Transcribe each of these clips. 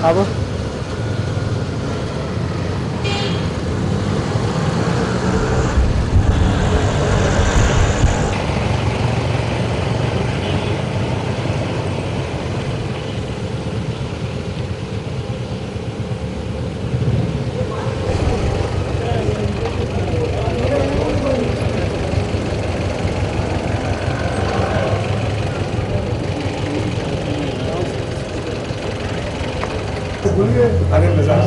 अब अरे मजाक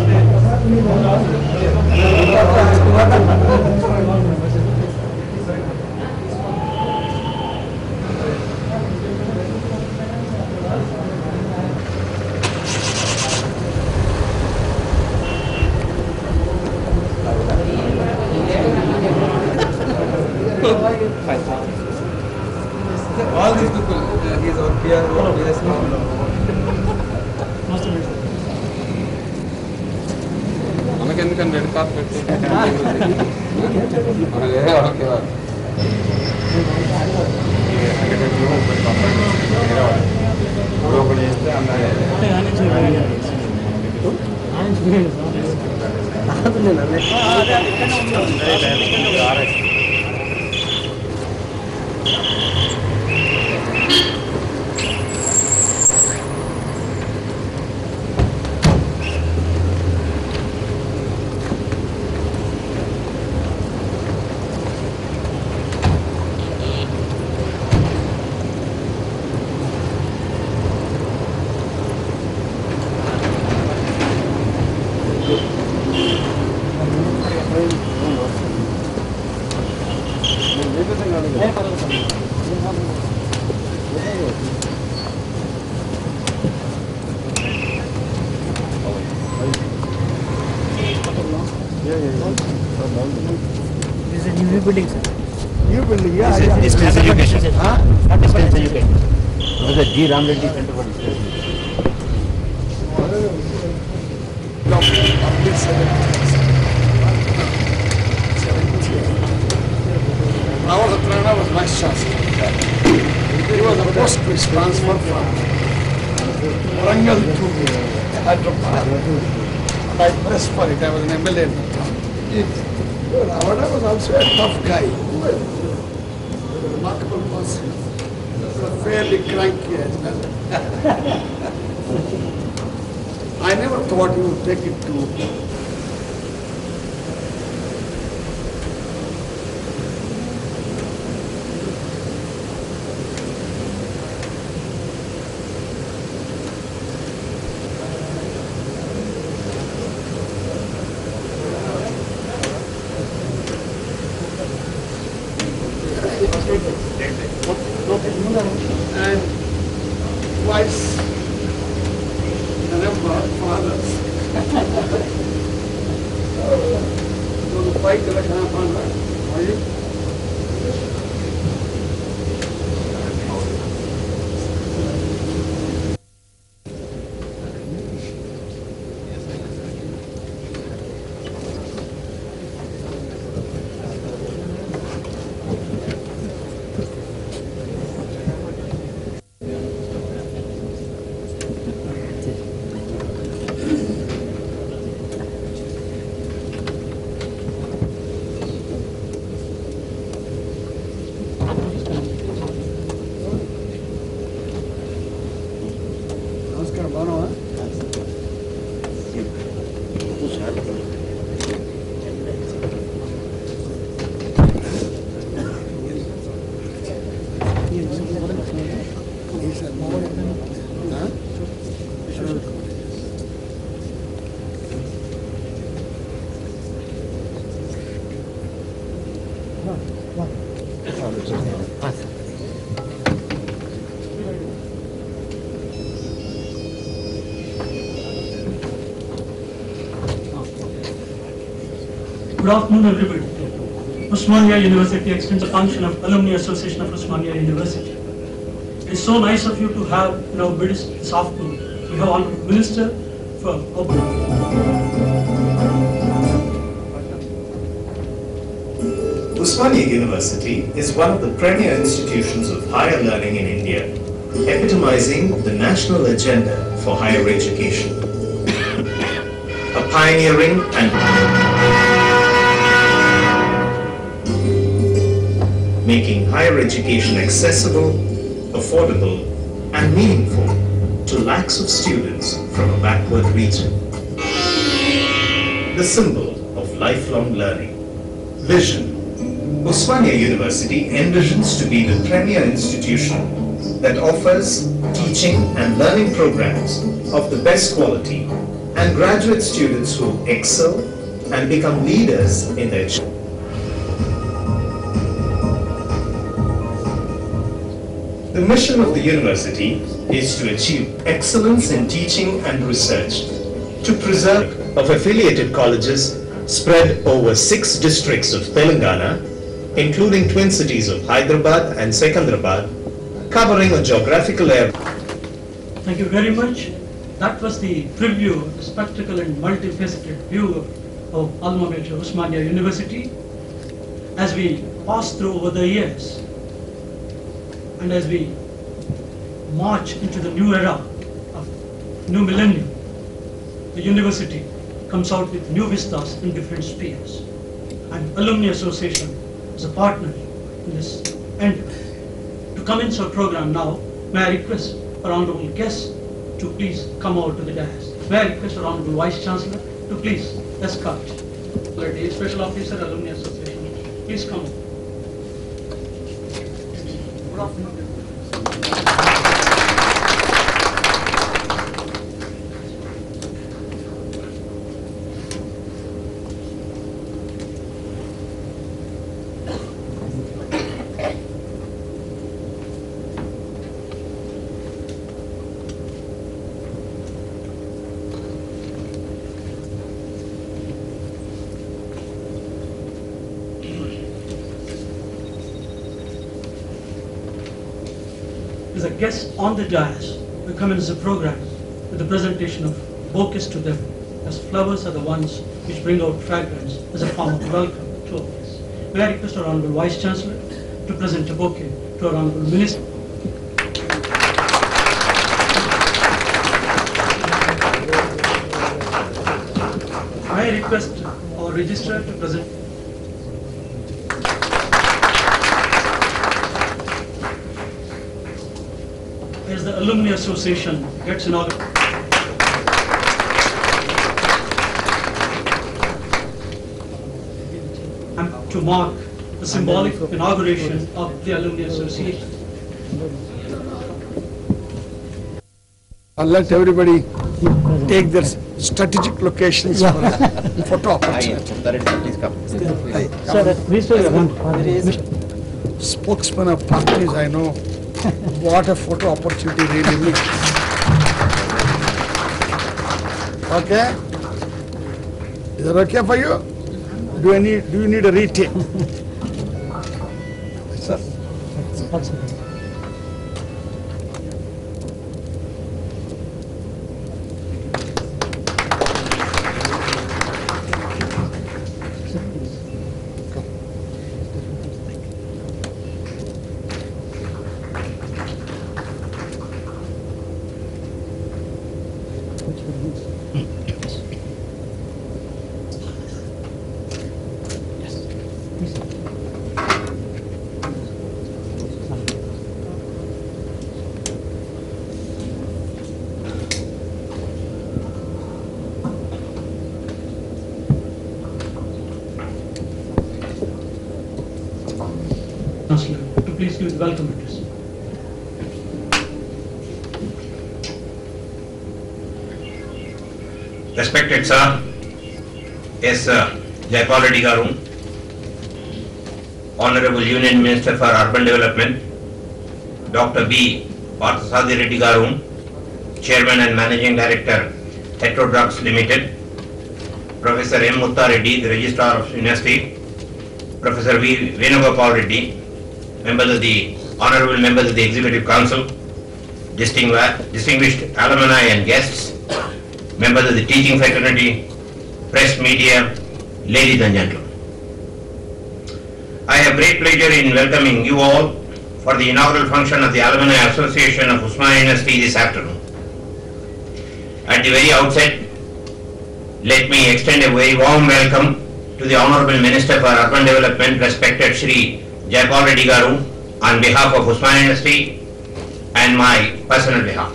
all these people, he is our peer, yes, ఎందుకని రెడ్ కార్పెట్ వేరే వాళ్ళకి ఒకటి చేస్తే This is a new building, sir. New building, yeah. Distance education. Not distance education. This is a G. Ram Reddy Center for Distance Our Trana was Vice Chancellor. He was a post which transferred from Warangal to Hyderabad. And I pressed for it. I was an MLA at the time. Ravana was also a tough guy. A remarkable person. Fairly cranky as well. I never thought he would take it to and twice the number of fathers. So the fight that I can't find out. Are you? Good afternoon, everybody. Osmania University extends a function of Alumni Association of Osmania University. It's so nice of you to have British this afternoon. We have Honorable Minister for opening. Osmania University is one of the premier institutions of higher learning in India, epitomizing the national agenda for higher education. pioneering and making higher education accessible, affordable, and meaningful to lakhs of students from a backward region. The symbol of lifelong learning. Vision. Osmania University envisions to be the premier institution that offers teaching and learning programs of the best quality and graduate students who excel and become leaders in their field. The mission of the university is to achieve excellence in teaching and research, to preserve of affiliated colleges spread over 6 districts of Telangana, including twin cities of Hyderabad and Secunderabad, covering a geographical area. Thank you very much. That was the preview, the spectacle and multifaceted view of alma mater Osmania University. As we pass through over the years and as we march into the new era of new millennium, the university comes out with new vistas in different spheres. And Alumni Association is a partner in this endeavor. To commence our program now, may I request our honorable guests to please come over to the dais. May I request our honorable Vice Chancellor to please escort the Special Officer, Alumni Association. Please come. Good afternoon. As a guest on the dais, we commence the program with the presentation of bouquets to them, as flowers are the ones which bring out fragrance as a form of welcome to all this. May I request our Honorable Vice Chancellor to present a bouquet to our Honorable Minister. May I request our Registrar to present. As the Alumni Association gets inaugurated, and to mark the symbolic inauguration of the Alumni Association. I'll let everybody take their strategic locations for photo opportunity. Spokesman of parties, I know what a photo opportunity really means. Okay? Is that okay for you? Do you need a retake? Sir. Chancellor, to please give the welcome address. Respected sir, yes sir, Jaipal Reddy Garu, Honorable Union Minister for Urban Development, Dr. B. Parthasadi Reddy Garu, Chairman and Managing Director, Heterodrugs Limited, Professor M. Mutta Reddy, the Registrar of University, Professor V. Venugopal Reddy, Honorable members of the Executive Council, distinguished alumni and guests, members of the teaching fraternity, press media, ladies and gentlemen. I have great pleasure in welcoming you all for the inaugural function of the Alumni Association of Osmania University this afternoon. At the very outset, Let me extend a very warm welcome to the Honorable Minister for Urban Development, respected Shri Jayapal Reddy Garu, on behalf of Usmania University and my personal behalf.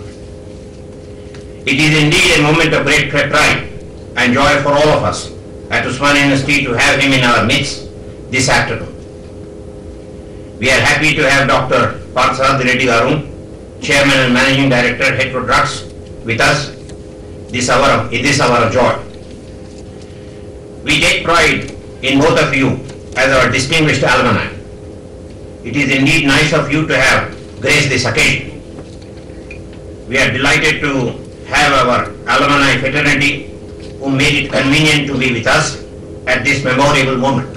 It is indeed a moment of great pride and joy for all of us at Usmania University to have him in our midst this afternoon. We are happy to have Dr. Parthasarathi Reddy Garu, Chairman and Managing Director, Heterodrux, with us in this hour of joy. We take pride in both of you as our distinguished alumni. It is indeed nice of you to have graced this occasion. We are delighted to have our alumni fraternity who made it convenient to be with us at this memorable moment.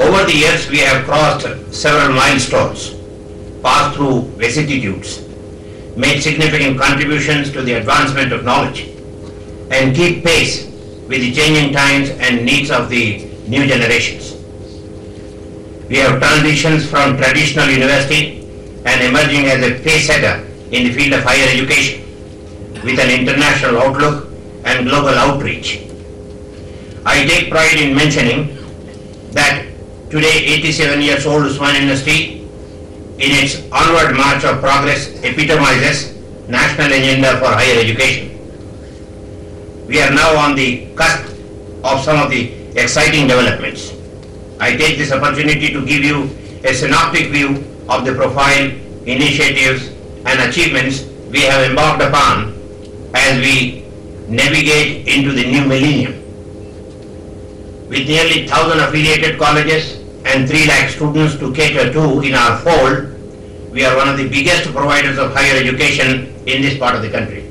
Over the years, we have crossed several milestones, passed through vicissitudes, made significant contributions to the advancement of knowledge, and keep pace with the changing times and needs of the new generations. We have transitioned from traditional university and emerging as a pace setter in the field of higher education with an international outlook and global outreach. I take pride in mentioning that today 87 years old Usmania University in its onward march of progress epitomizes national agenda for higher education. We are now on the cusp of some of the exciting developments. I take this opportunity to give you a synoptic view of the profile, initiatives and achievements we have embarked upon as we navigate into the new millennium. With nearly 1,000 affiliated colleges and 3 lakh students to cater to in our fold, we are one of the biggest providers of higher education in this part of the country.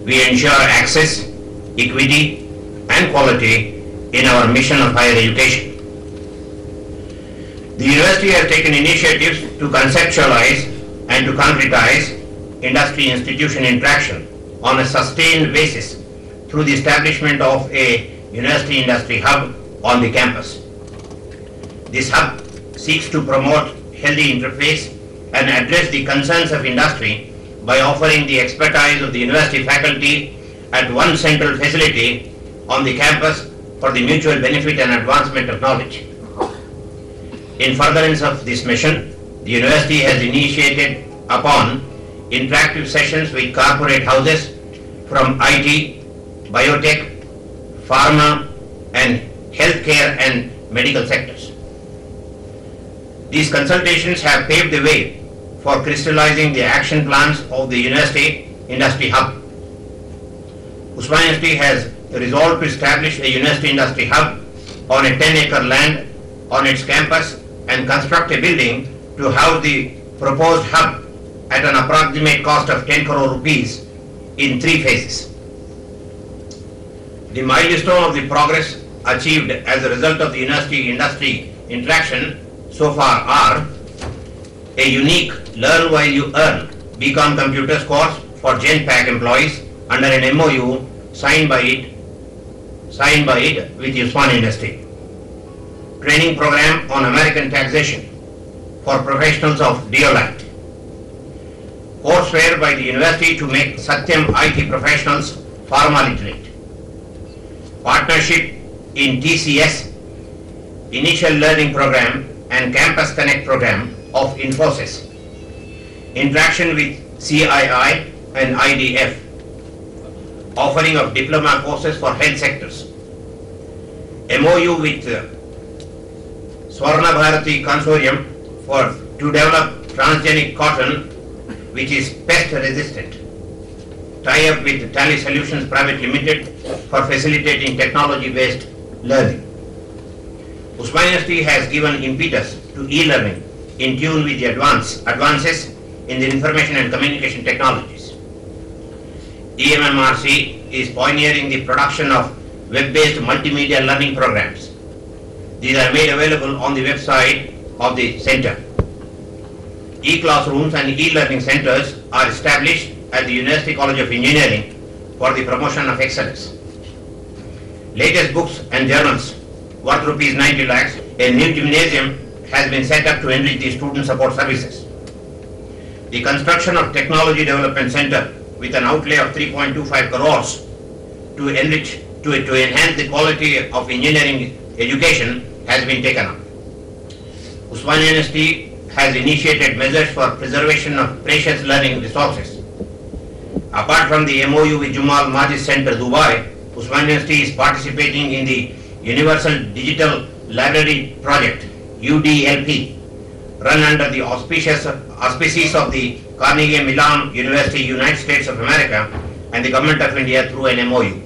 We ensure access, equity and quality in our mission of higher education. The university has taken initiatives to conceptualize and to concretize industry-institution interaction on a sustained basis through the establishment of a university industry hub on the campus. This hub seeks to promote healthy interface and address the concerns of industry by offering the expertise of the university faculty at one central facility on the campus for the mutual benefit and advancement of knowledge. In furtherance of this mission, the university has initiated upon interactive sessions with corporate houses from IT, biotech, pharma and healthcare and medical sectors. These consultations have paved the way for crystallizing the action plans of the University Industry Hub. Usmania University has resolved to establish a University Industry Hub on a 10-acre land on its campus and construct a building to house the proposed hub at an approximate cost of 10 crore rupees in 3 phases. The milestone of the progress achieved as a result of the university-industry interaction so far are a unique Learn While You Earn BCom Computers course for GenPAC employees under an MOU signed by it with Usmania University. Training program on American taxation for professionals of Deloitte. Courseware by the university to make Satyam IT professionals pharma literate. Partnership in TCS, Initial Learning Program and Campus Connect Program of Infosys. Interaction with CII and IDF. Offering of diploma courses for health sectors. MOU with Swarna Bharati Consortium to develop transgenic cotton which is pest resistant. Tie-up with Tally Solutions Private Limited for facilitating technology-based learning. Usmania University has given impetus to e-learning in tune with the advances in the information and communication technologies. EMMRC is pioneering the production of web-based multimedia learning programs. These are made available on the website of the center. E-classrooms and e-learning centers are established at the University College of Engineering for the promotion of excellence. Latest books and journals worth rupees 90 lakhs. A new gymnasium has been set up to enrich the student support services. The construction of Technology Development Center with an outlay of 3.25 crores to enhance the quality of engineering education has been taken up. Osmania University has initiated measures for preservation of precious learning resources. Apart from the MOU with Jumal Majid Center, Dubai, Osmania University is participating in the Universal Digital Library Project, UDLP, run under the auspices of the Carnegie Mellon University, United States of America, and the Government of India through an MOU.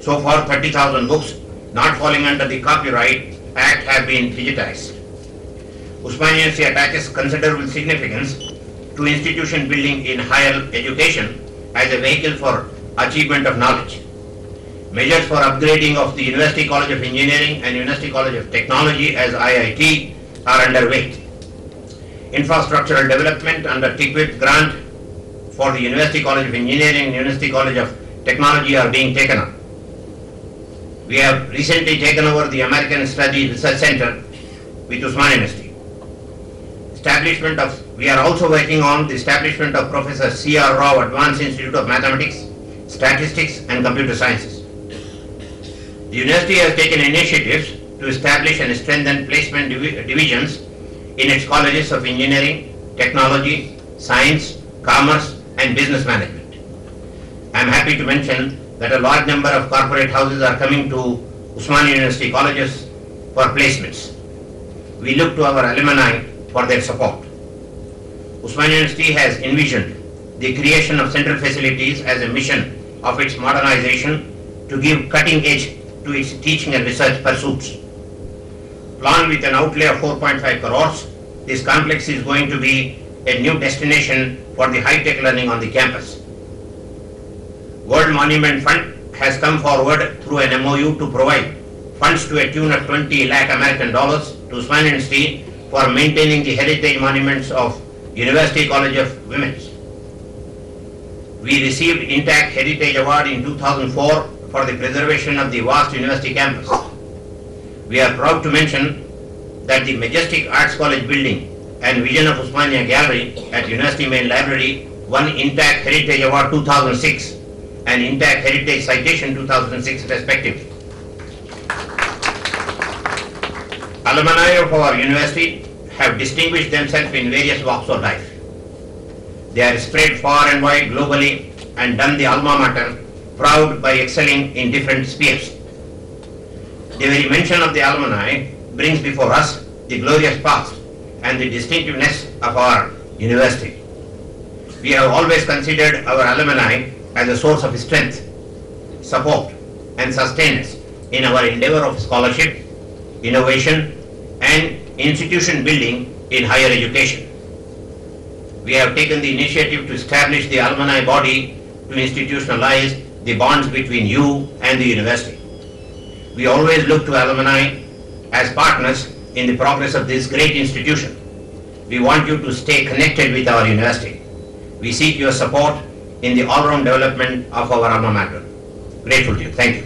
So far, 30,000 books not falling under the Copyright Act have been digitized. Osmania University attaches considerable significance to institution building in higher education as a vehicle for achievement of knowledge. Measures for upgrading of the University College of Engineering and University College of Technology as IIT are underway. Infrastructural development under TICWIT grant for the University College of Engineering and University College of Technology are being taken up. We have recently taken over the American Study Research Center with Osmania University. We are also working on the establishment of Professor C.R. Rao Advanced Institute of Mathematics, Statistics and Computer Sciences. The university has taken initiatives to establish and strengthen placement divisions in its colleges of engineering, technology, science, commerce and business management. I am happy to mention that a large number of corporate houses are coming to Osmania University colleges for placements. We look to our alumni for their support. Osmania University has envisioned the creation of central facilities as a mission of its modernization to give cutting edge to its teaching and research pursuits. Planned with an outlay of 4.5 crores, this complex is going to be a new destination for the high-tech learning on the campus. World Monument Fund has come forward through an MOU to provide funds to a tune of 20 lakh American dollars to Osmania University for maintaining the heritage monuments of University College of Women's. We received Intact Heritage Award in 2004 for the preservation of the vast university campus. We are proud to mention that the majestic Arts College building and vision of Osmania Gallery at University Main Library won Intact Heritage Award 2006 and Intact Heritage Citation 2006 respectively. Alumni of our university have distinguished themselves in various walks of life. They are spread far and wide globally and done the alma mater proud by excelling in different spheres. The very mention of the alumni brings before us the glorious past and the distinctiveness of our university. We have always considered our alumni as a source of strength, support and sustenance in our endeavor of scholarship, innovation and institution building in higher education. We have taken the initiative to establish the alumni body to institutionalize the bonds between you and the university. We always look to alumni as partners in the progress of this great institution. We want you to stay connected with our university. We seek your support in the all-round development of our alma mater. Grateful to you. Thank you.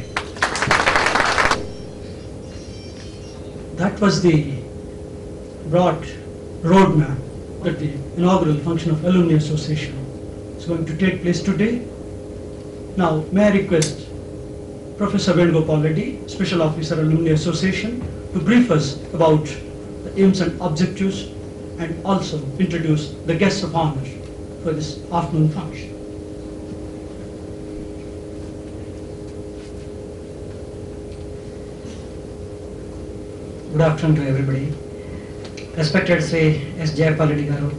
That was the broad roadmap that the inaugural function of Alumni Association is going to take place today. Now, may I request Professor Venugopal Reddy, Special Officer, Alumni Association, to brief us about the aims and objectives and also introduce the guests of honor for this afternoon function. Good afternoon to everybody. Respected Sri S. Jayapal Reddy Garu,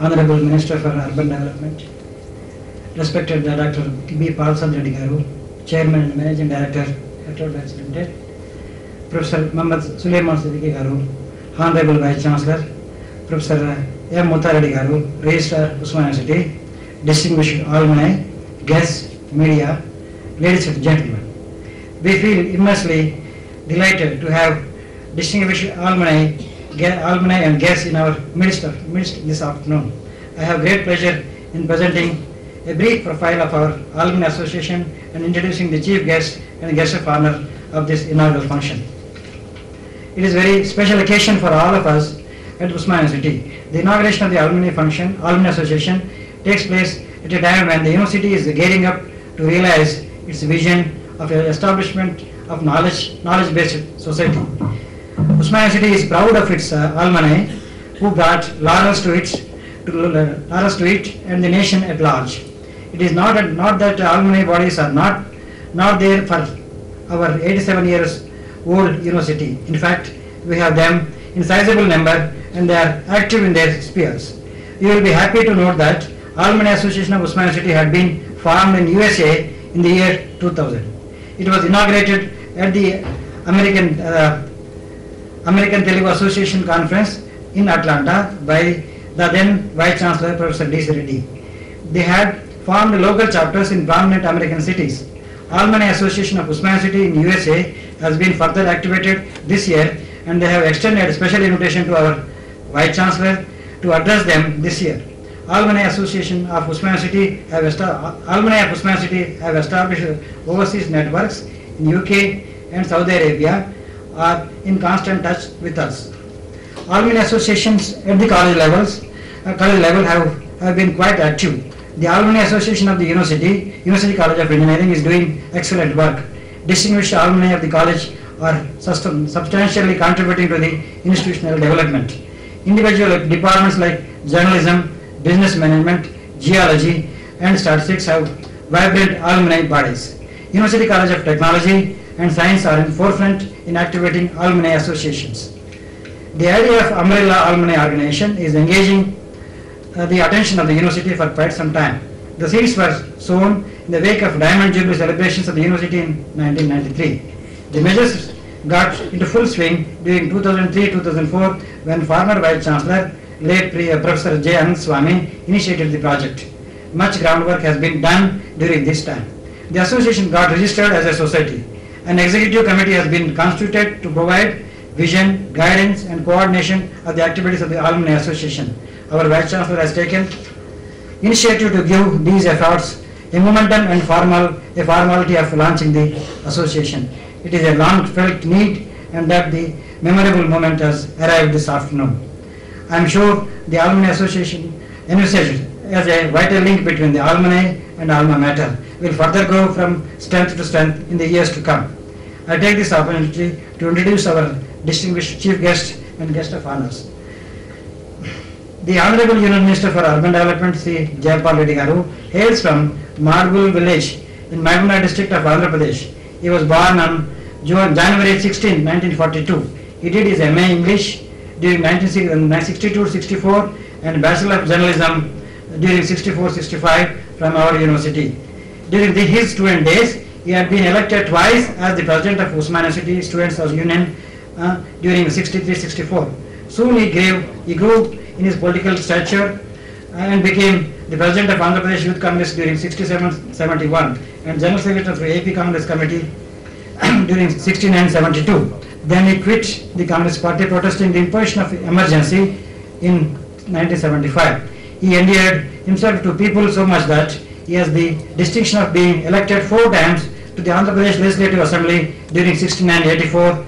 Honorable Minister for Urban Development, respected Dr. B. Parsad Reddy Garu, Chairman and Managing Director, Heterodox Limited, Professor Muhammad Sulaiman Siddiqui Garu, Honorable Vice Chancellor, Professor M. Muttar Reddy Garu, Registrar, Osmania University, distinguished alumni, guests, media, ladies and gentlemen. We feel immensely delighted to have distinguished alumni and guests in our midst this afternoon. I have great pleasure in presenting a brief profile of our Alumni Association and introducing the chief guest and guest of honor of this inaugural function. It is a very special occasion for all of us at Osmania University. The inauguration of the Alumni Association takes place at a time when the university is gearing up to realize its vision of the establishment of knowledge-based society. Osmania University is proud of its alumni who brought laurels to it and the nation at large. It is not that alumni bodies are not there for our 87 years old university. In fact, we have them in sizable number and they are active in their spheres. You will be happy to note that Alumni Association of Osmania University had been formed in USA in the year 2000. It was inaugurated at the American Telugu Association Conference in Atlanta by the then Vice Chancellor Professor D.C. Reddy. They had formed local chapters in prominent American cities. Alumni Association of Osmania University in USA has been further activated this year and they have extended a special invitation to our Vice Chancellor to address them this year. Alumni Association of Osmania University have established overseas networks in UK and Saudi Arabia are in constant touch with us. Alumni associations at the college level have been quite active. The Alumni Association of the University College of Engineering is doing excellent work. Distinguished alumni of the college are substantially contributing to the institutional development. Individual departments like journalism, business management, geology, and statistics have vibrant alumni bodies. University College of Technology and Science are in forefront in activating alumni associations. The idea of umbrella alumni organization is engaging the attention of the university for quite some time. The seeds were sown in the wake of Diamond Jubilee celebrations of the university in 1993. The measures got into full swing during 2003-2004 when former Vice Chancellor, late Professor J. Anand Swamy, initiated the project. Much groundwork has been done during this time. The association got registered as a society. An executive committee has been constituted to provide vision, guidance and coordination of the activities of the Alumni Association. Our Vice Chancellor has taken initiative to give these efforts a momentum and a formality of launching the association. It is a long felt need and that the memorable moment has arrived this afternoon. I am sure the Alumni Association envisaged as a vital link between the alumni and alma mater will further grow from strength to strength in the years to come. I take this opportunity to introduce our distinguished chief guest and guest of honors. The Honorable Union Minister for Urban Development, Sri Jayapal Reddy Garu, hails from Madgul village in Mahbubnagar district of Andhra Pradesh. He was born on January 16, 1942. He did his MA English during 1962-64 and Bachelor of Journalism during 64-65 from our university. During his student days, he had been elected twice as the president of Osmania University Students' Union during 63-64. Soon he grew in his political stature and became the president of Andhra Pradesh Youth Congress during 67-71 and general secretary of the AP Congress Committee during 69-72. Then he quit the Congress party protesting the imposition of emergency in 1975. He endeared himself to people so much that he has the distinction of being elected 4 times to the Andhra Pradesh Legislative Assembly during 69-84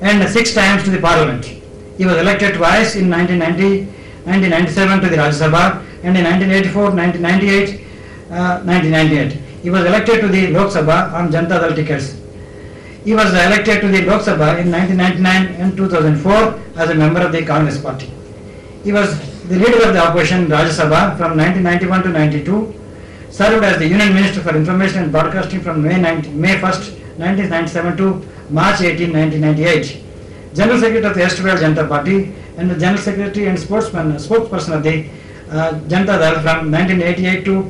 and 6 times to the Parliament. He was elected twice in 1990, 1997 to the Rajya Sabha and in 1984, 1998. He was elected to the Lok Sabha on Janata Dal tickets. He was elected to the Lok Sabha in 1999 and 2004 as a member of the Congress party. He was the leader of the opposition Rajya Sabha from 1991 to 92, served as the Union Minister for Information and Broadcasting from May 1st, 1997 to March 18, 1998. General Secretary of the erstwhile Janata Party and the General Secretary and spokesperson of the Janata Dal from 1988 to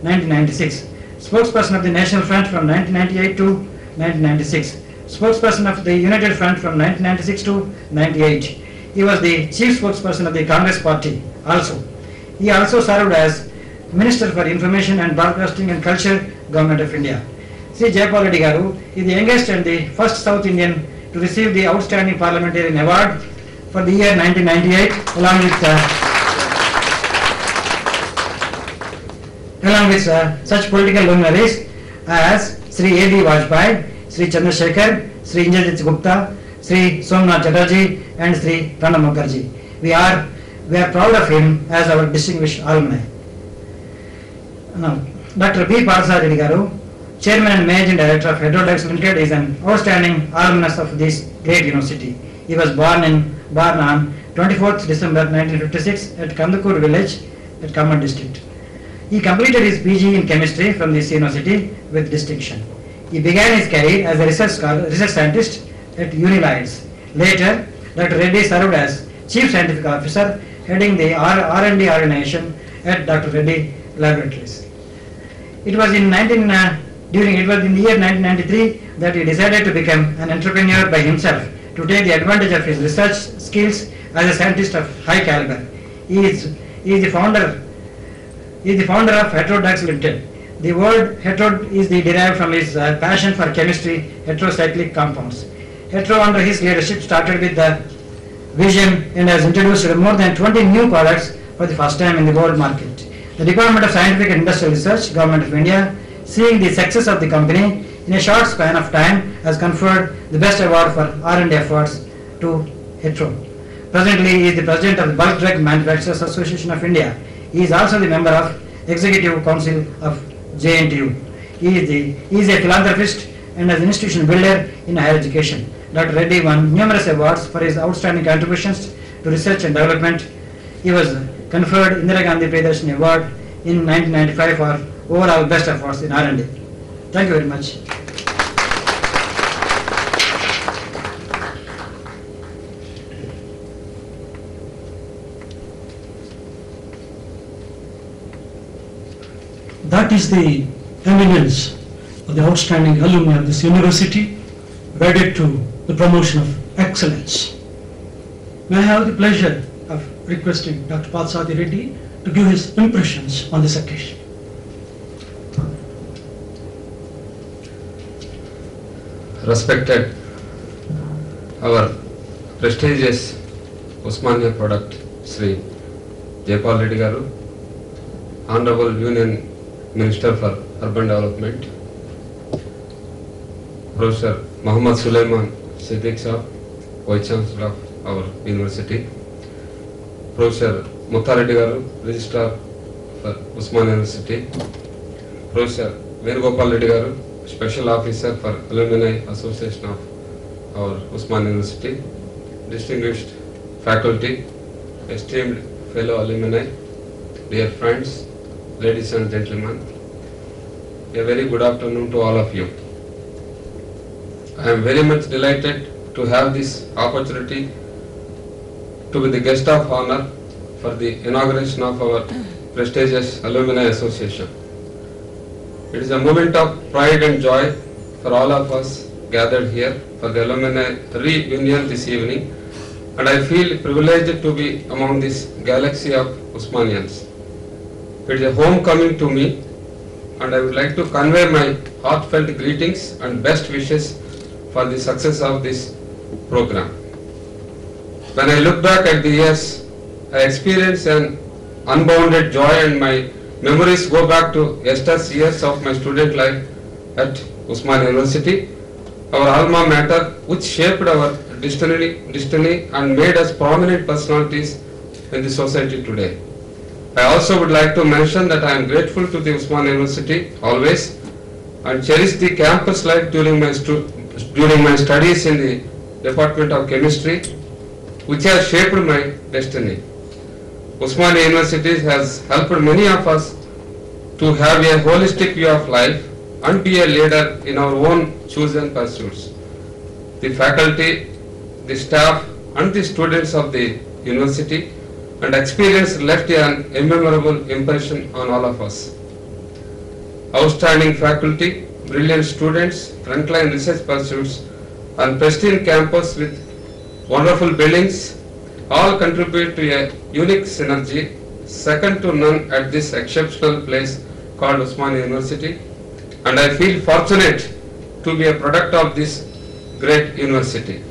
1996. Spokesperson of the National Front from 1998 to 1996. Spokesperson of the United Front from 1996 to 98. He was the chief spokesperson of the Congress Party also. He also served as Minister for Information and Broadcasting and Culture, Government of India. Sri Jayapal Reddy Garu is the youngest and the first South Indian to receive the Outstanding Parliamentarian Award for the year 1998 along with such political luminaries as Sri A.D. Vajpayee, Sri Chandrasekhar, Sri Indrajit Gupta, Sri Somnath Chatterjee and Sri Pranab Mukherjee. We are proud of him as our distinguished alumni. Now, Dr. B. Parthasarathi Garu, Chairman and Managing Director of Heterodyx Limited, is an outstanding alumnus of this great university. He was born on 24th December 1956 at Kandakur village at Khammam district. He completed his PG in chemistry from this university with distinction. He began his career as a research scientist at Unilides. Later, Dr. Reddy served as Chief Scientific Officer heading the R&D organization at Dr. Reddy Laboratories. It was in the year 1993 that he decided to become an entrepreneur by himself to take the advantage of his research skills as a scientist of high caliber. He is the founder of Heterodyx Limited. The word hetero is derived from his passion for chemistry, heterocyclic compounds. Hetero, under his leadership, started with the vision and has introduced more than 20 new products for the first time in the world market. The Department of Scientific and Industrial Research, Government of India, seeing the success of the company in a short span of time, has conferred the best award for R&D efforts to Hetero. Presently, he is the president of the Bulk Drug Manufacturers Association of India. He is also the member of Executive Council of JNTU. He is a philanthropist and as an institution builder in higher education. Dr. Reddy won numerous awards for his outstanding contributions to research and development. He was conferred Indira Gandhi Priyadarshini Award in 1995 for overall best efforts in R&D. Thank you very much. That is the eminence of the outstanding alumni of this university, wedded to the promotion of excellence. May I have the pleasure of requesting Dr. Parthasarathi Reddy to give his impressions on this occasion. Respected, our prestigious Osmania product, Sri Jayapal Reddy Garu, Honorable Union Minister for Urban Development, Professor Muhammad Sulaiman Siddiq Sahab, Vice Chancellor of our university, Professor Mutha Reddy Garu, Registrar for Usmania University, Professor Venugopal Reddy Garu, Special Officer for Alumni Association of our Usmania University, distinguished faculty, esteemed fellow alumni, dear friends, ladies and gentlemen, a very good afternoon to all of you. I am very much delighted to have this opportunity to be the guest of honor for the inauguration of our prestigious Alumni Association. It is a moment of pride and joy for all of us gathered here for the alumni reunion this evening, and I feel privileged to be among this galaxy of Usmanians. It is a homecoming to me, and I would like to convey my heartfelt greetings and best wishes for the success of this program. When I look back at the years, I experience an unbounded joy, and my memories go back to yesterday's years of my student life at Usmania University, our alma mater, which shaped our destiny and made us prominent personalities in the society today. I also would like to mention that I am grateful to the Usmania University always and cherish the campus life during my studies in the Department of Chemistry, which has shaped my destiny. Usmania University has helped many of us to have a holistic view of life and be a leader in our own chosen pursuits. The faculty, the staff and the students of the university and experience left an immemorable impression on all of us. Outstanding faculty, brilliant students, frontline research pursuits, and pristine campus with wonderful buildings all contribute to a unique synergy second to none at this exceptional place called Usmania University, and I feel fortunate to be a product of this great university.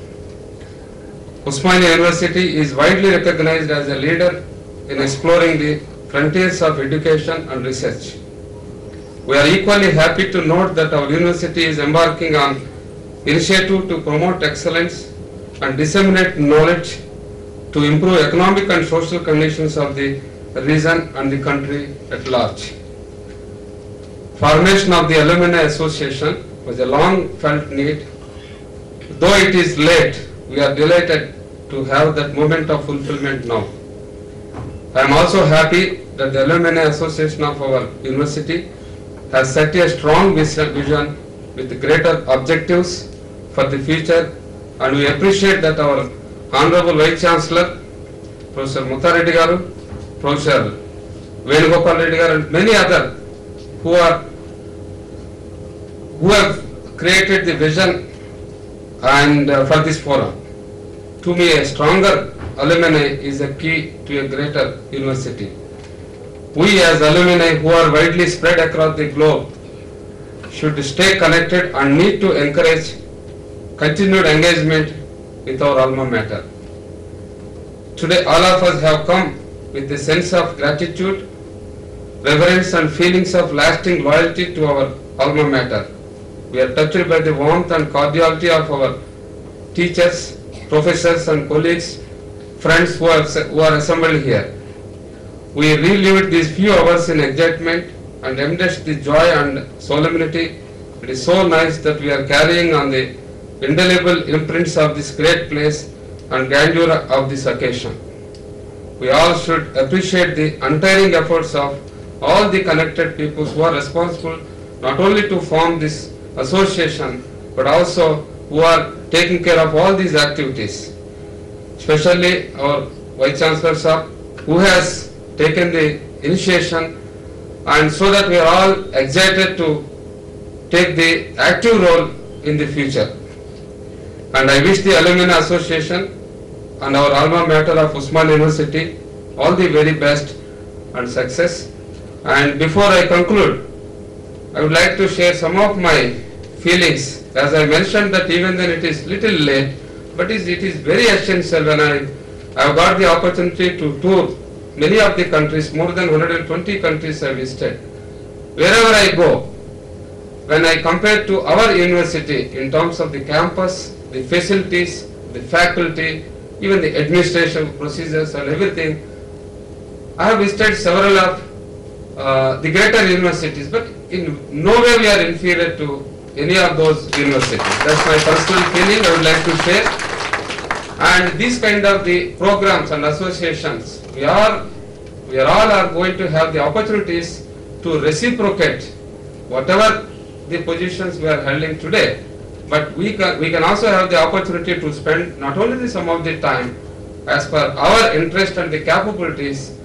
Usmania University is widely recognized as a leader in exploring the frontiers of education and research. We are equally happy to note that our university is embarking on initiative to promote excellence and disseminate knowledge to improve economic and social conditions of the region and the country at large. formation of the Alumni Association was a long felt need. Though it is late, we are delighted to have that moment of fulfillment now. I am also happy that the Alumni Association of our university has set a strong vision with greater objectives for the future, and we appreciate that our Honorable Vice Chancellor, Professor Muthareddy Garu, Professor Venugopal Reddy Garu, and many others who have created the vision and for this forum. To me, a stronger alumni is a key to a greater university. We as alumni who are widely spread across the globe should stay connected and need to encourage continued engagement with our alma mater. Today all of us have come with a sense of gratitude, reverence and feelings of lasting loyalty to our alma mater. We are touched by the warmth and cordiality of our teachers, professors and colleagues, friends who are assembled here. We relived these few hours in excitement and amidst the joy and solemnity. It is so nice that we are carrying on the indelible imprints of this great place and grandeur of this occasion. We all should appreciate the untiring efforts of all the connected people who are responsible not only to form this association but also who are taking care of all these activities. Especially our Vice Chancellor Sir, who has taken the initiation, and so that we are all excited to take the active role in the future. And I wish the Alumni Association and our alma mater of Usmania University all the very best and success. And before I conclude, I would like to share some of my feelings. As I mentioned that even then it is little late, but it is very essential when I have got the opportunity to tour many of the countries, more than 120 countries I visited. Wherever I go, when I compare to our university in terms of the campus, the facilities, the faculty, even the administration procedures and everything, I have visited several of the greater universities, but in no way we are inferior to any of those universities. That's my personal feeling I would like to share. And these kind of the programs and associations, we all are going to have the opportunities to reciprocate whatever the positions we are holding today. But we can also have the opportunity to spend not only some of the time as per our interest and the capabilities,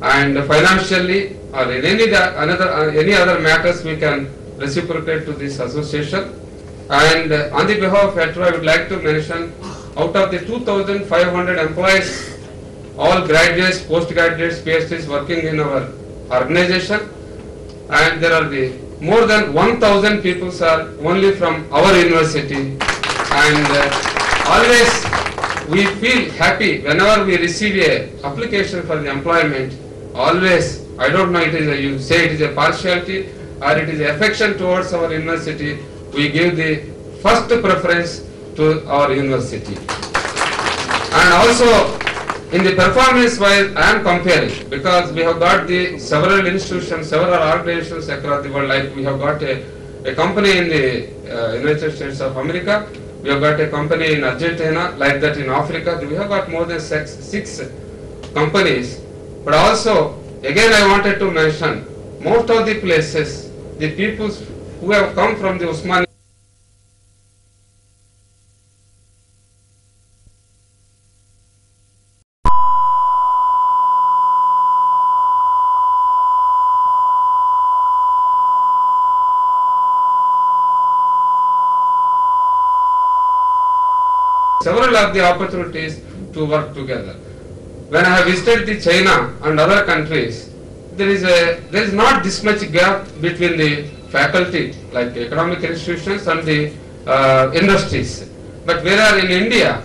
and financially or in any other matters we can reciprocate to this association. And on the behalf of HETRO, I would like to mention, out of the 2,500 employees, all graduates, postgraduates, PhDs working in our organization, and there are the more than 1,000 people are only from our university, and always we feel happy whenever we receive a application for the employment. Always, I don't know, you say it is a partiality or it is affection towards our university, we give the first preference to our university. And also in the performance wise, I am comparing, because we have got the several institutions, several organizations across the world. Like we have got a company in the United States of America, we have got a company in Argentina, like that in Africa. We have got more than six companies. But also, again I wanted to mention, most of the places, the people who have come from the Usmania several of the opportunities to work together. When I have visited the China and other countries, there is not this much gap between the faculty, like economic institutions, and the industries. But whereas in India,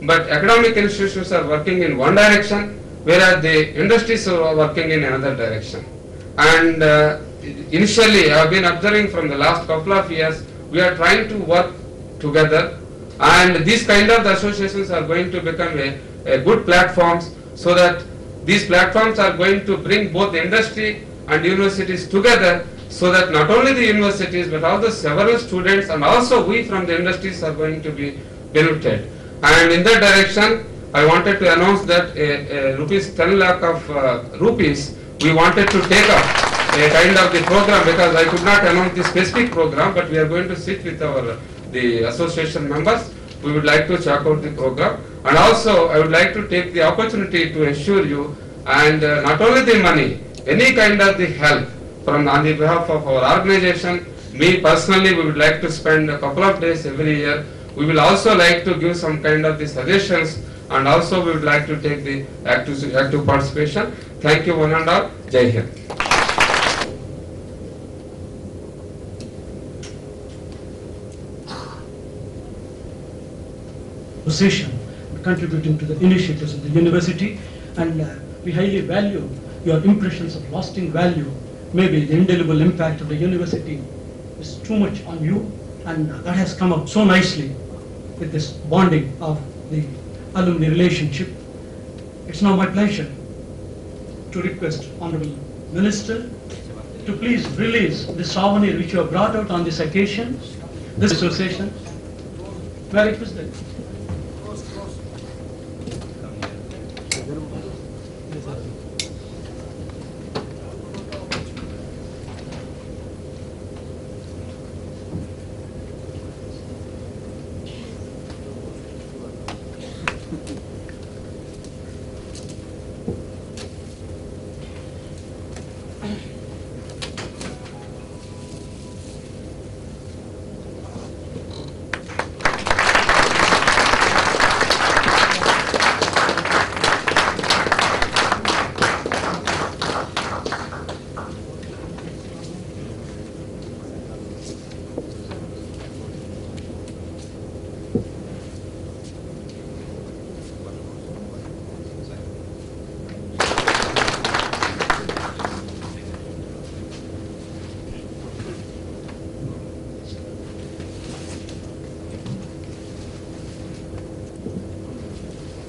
but academic institutions are working in one direction, whereas the industries are working in another direction. And initially, I have been observing from the last couple of years, we are trying to work together, and these kind of associations are going to become a good platforms, so that these platforms are going to bring both the industry and universities together, so that not only the universities but also several students and also we from the industries are going to be benefited. And in that direction, I wanted to announce that rupees 10 lakh of rupees we wanted to take up a kind of the program, because I could not announce the specific program, but we are going to sit with the association members. We would like to check out the program, and also I would like to take the opportunity to assure you, and not only the money, any kind of the help from on the behalf of our organization. Me personally, we would like to spend a couple of days every year. We will also like to give some kind of the suggestions, and also we would like to take the active participation. Thank you one and all. Jai Hind. Association contributing to the initiatives of the university, and we highly value your impressions of lasting value. Maybe the indelible impact of the university is too much on you, and that has come up so nicely with this bonding of the alumni relationship. It's now my pleasure to request Honorable Minister to please release the souvenir which you have brought out on this occasion, this association. May I request that?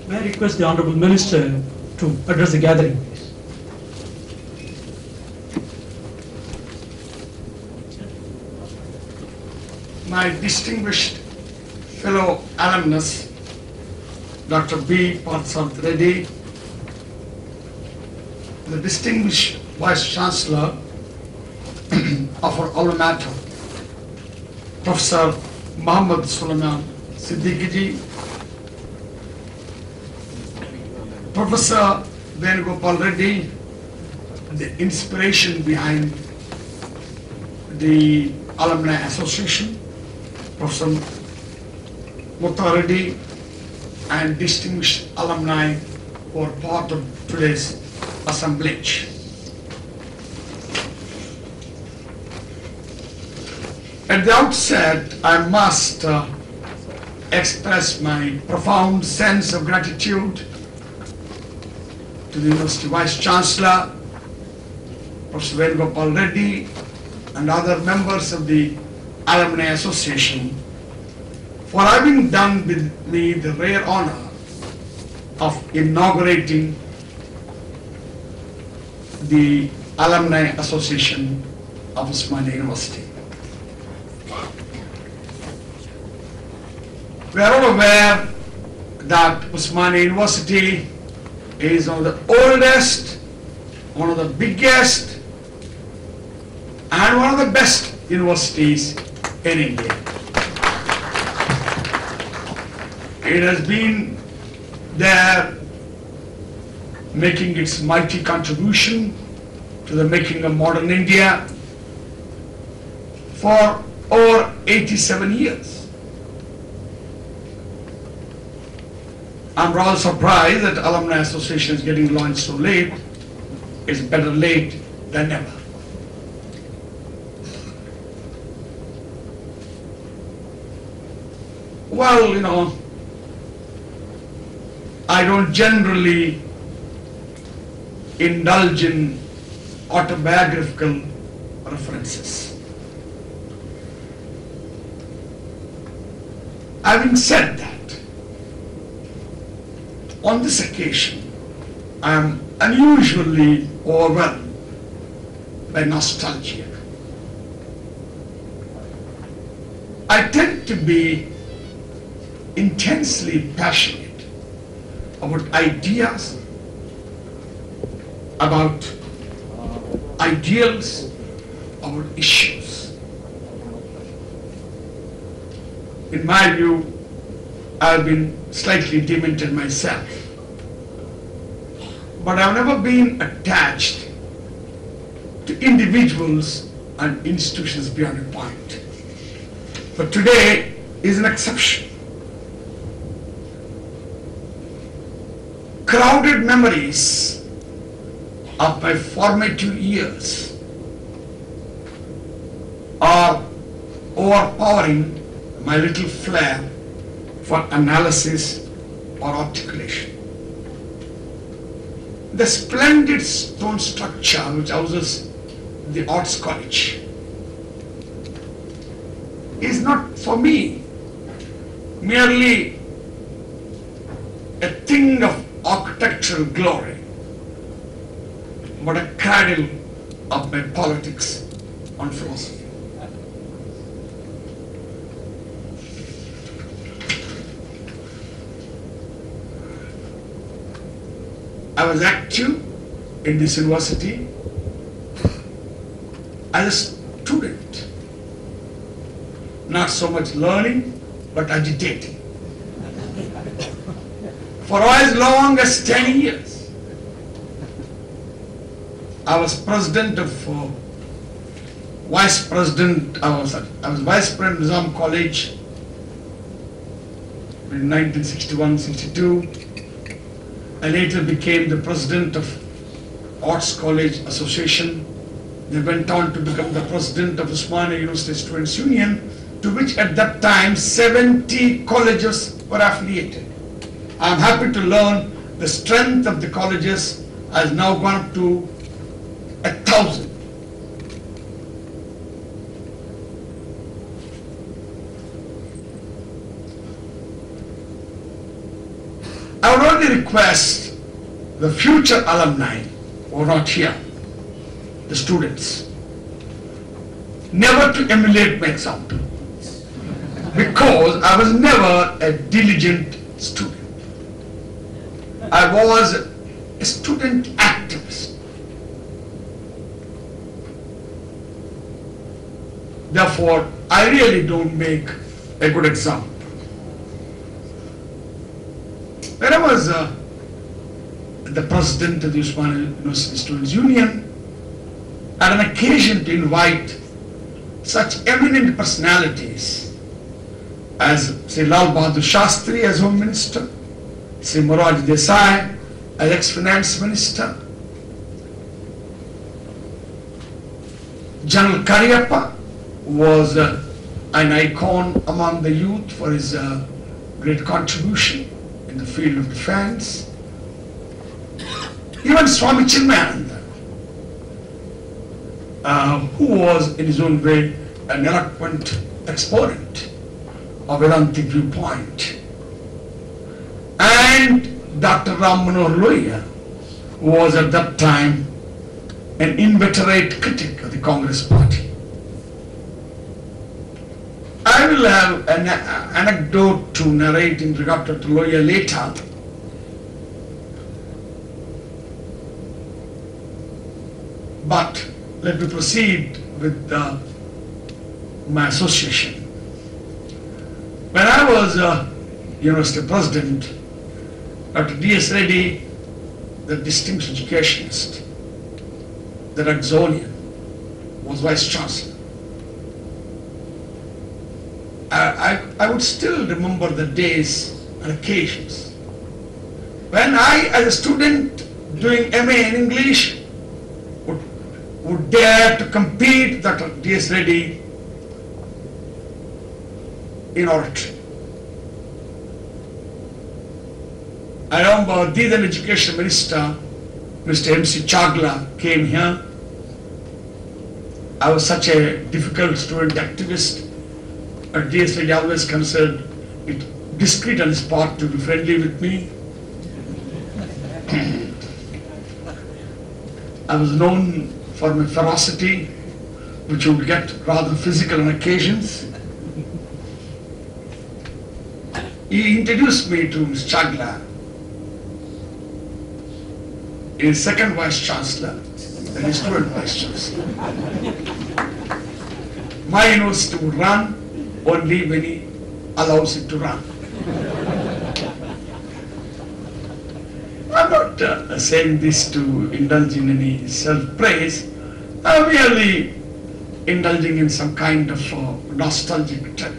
May I request the Honorable Minister to address the gathering, please. My distinguished fellow alumnus, Dr. B. Parthasarathy Reddy, the distinguished Vice Chancellor of our alma mater, Professor Muhammad Sulaiman Siddiqui, Professor Venugopal Reddy, the inspiration behind the Alumni Association, Professor Muttar Reddy, and distinguished alumni who are part of today's assemblage. At the outset, I must express my profound sense of gratitude to the University Vice Chancellor, Professor Venugopal Reddy, and other members of the Alumni Association for having done with me the rare honor of inaugurating the Alumni Association of Osmania University. We are all aware that Osmania University is one of the oldest, one of the biggest, and one of the best universities in India. It has been there making its mighty contribution to the making of modern India for over 87 years. I'm rather surprised that Alumni Association is getting launched so late. It's better late than never. Well, you know, I don't generally indulge in autobiographical references. Having said that, on this occasion, I am unusually overwhelmed by nostalgia I tend to be intensely passionate about ideas, about ideals, about issues. In my view, I've been slightly demented myself, but I've never been attached to individuals and institutions beyond a point. But today is an exception. Crowded memories of my formative years are overpowering my little flair for analysis or articulation. The splendid stone structure which houses the Arts College is not for me merely a thing of architectural glory, but a cradle of my politics and philosophy. I was active in this university as a student, not so much learning, but agitating. For as long as 10 years, I was president of, vice president, I was vice president of Nizam College in 1961-62. I later became the president of Arts College Association. They went on to become the president of Osmania University Students' Union, to which at that time 70 colleges were affiliated. I am happy to learn the strength of the colleges has now gone up to 1,000. I would only request the future alumni who are not here, the students, never to emulate my example, because I was never a diligent student. I was a student activist. Therefore, I really don't make a good example. When I was the president of the Osmania University Students' Union, I had an occasion to invite such eminent personalities as Sri Lal Bahadur Shastri as Home Minister, Sri Morarji Desai as ex-finance minister, General Cariappa was an icon among the youth for his great contribution in the field of defense. Even Swami Chinmayananda, who was in his own way an eloquent exponent of Vedantic viewpoint, and Dr. Ram Manohar Lohia, who was at that time an inveterate critic of the Congress Party. I will have an anecdote to narrate in regard to Dr. Lohia later. But let me proceed with my association. When I was university president, Dr. D.S. Reddy, the distinguished educationist, the Oxonian, was vice chancellor. I would still remember the days and occasions when I, as a student doing MA in English, would dare to compete with Dr. D.S. Reddy in oratory. I remember the then Education Minister, Mr. M.C. Chagla, came here. I was such a difficult student activist, but D.S. Reddy always considered it discreet on his part to be friendly with me. I was known for my ferocity, which would get rather physical on occasions. He introduced me to Ms. Chagla, his second Vice Chancellor, and his student Vice Chancellor. My university would run only when he allows it to run. I'm not saying this to indulge in any self-praise. I'm merely indulging in some kind of nostalgic trip.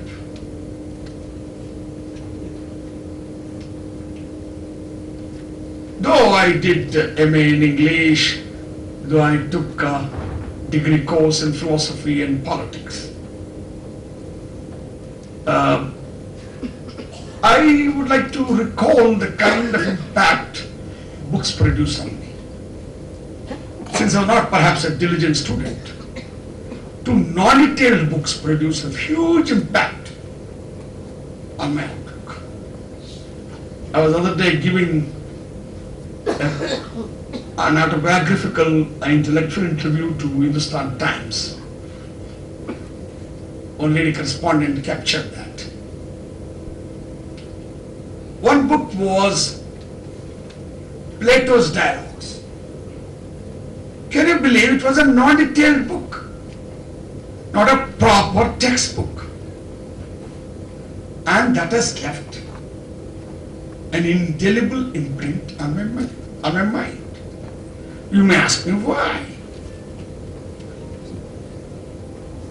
Though I did MA in English, though I took a degree course in philosophy and politics, I would like to recall the kind of impact books produce on me. Since I'm not perhaps a diligent student, two non-detailed books produce a huge impact on my outlook. I was the other day giving an autobiographical intellectual interview to Hindustan Times. One lady correspondent captured that. One book was Plato's Dialogues. Can you believe it was a non-detailed book, not a proper textbook, and that has left an indelible imprint on my mind. You may ask me why.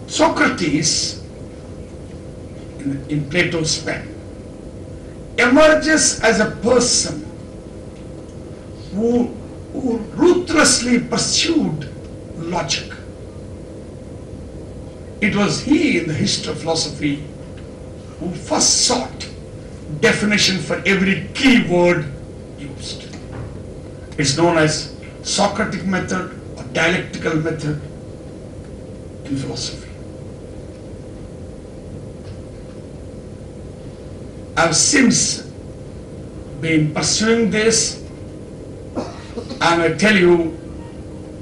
Socrates, in Plato's pen, emerges as a person who ruthlessly pursued logic. It was he in the history of philosophy who first sought definition for every key word used. It's known as Socratic method or dialectical method in philosophy. I've since been pursuing this, and I tell you,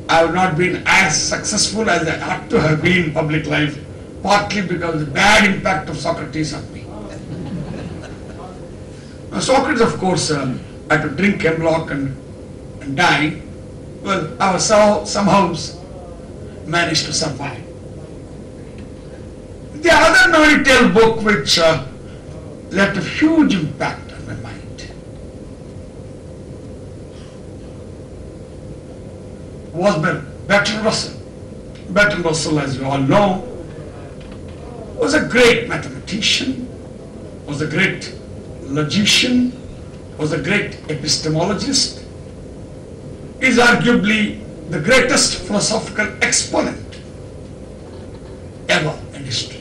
I have not been as successful as I ought to have been in public life, partly because of the bad impact of Socrates on me. Now, Socrates, of course, had to drink hemlock and die. Well, I was somehow managed to survive. The other non-detailed book which left a huge impact on my mind was Bertrand Russell. Bertrand Russell, as you all know, was a great mathematician, was a great logician, was a great epistemologist, is arguably the greatest philosophical exponent ever in history.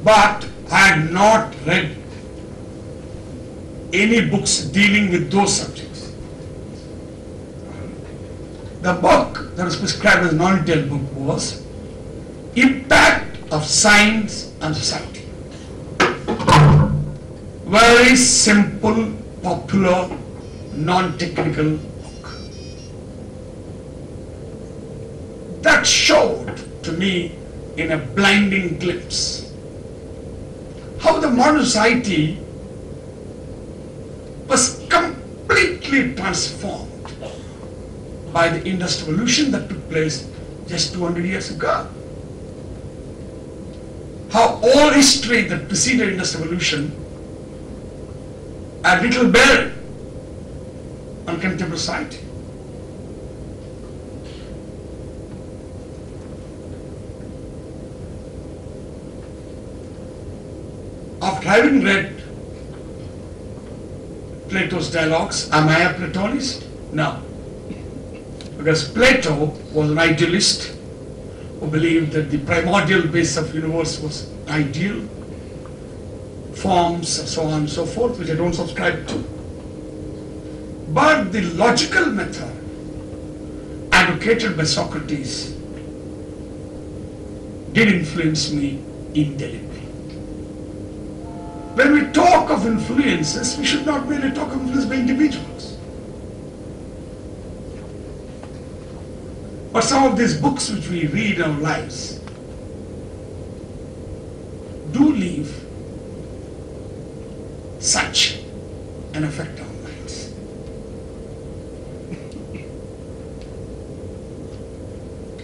But I had not read any books dealing with those subjects. The book that was prescribed as a non-detailed book was Impact of Science on Society. Very simple, popular, non-technical book. That showed to me in a blinding glimpse how the modern society was completely transformed by the industrial revolution that took place just 200 years ago. How all history that preceded industrial revolution had little bearing on contemporary society. After having read Plato's Dialogues, am I a Platonist? No. Because Plato was an idealist who believed that the primordial base of the universe was ideal, forms, so on and so forth, which I don't subscribe to. But the logical method advocated by Socrates did influence me indelibly. When we talk of influences, we should not merely talk of influence by individuals. But some of these books which we read in our lives do leave such an effect on minds.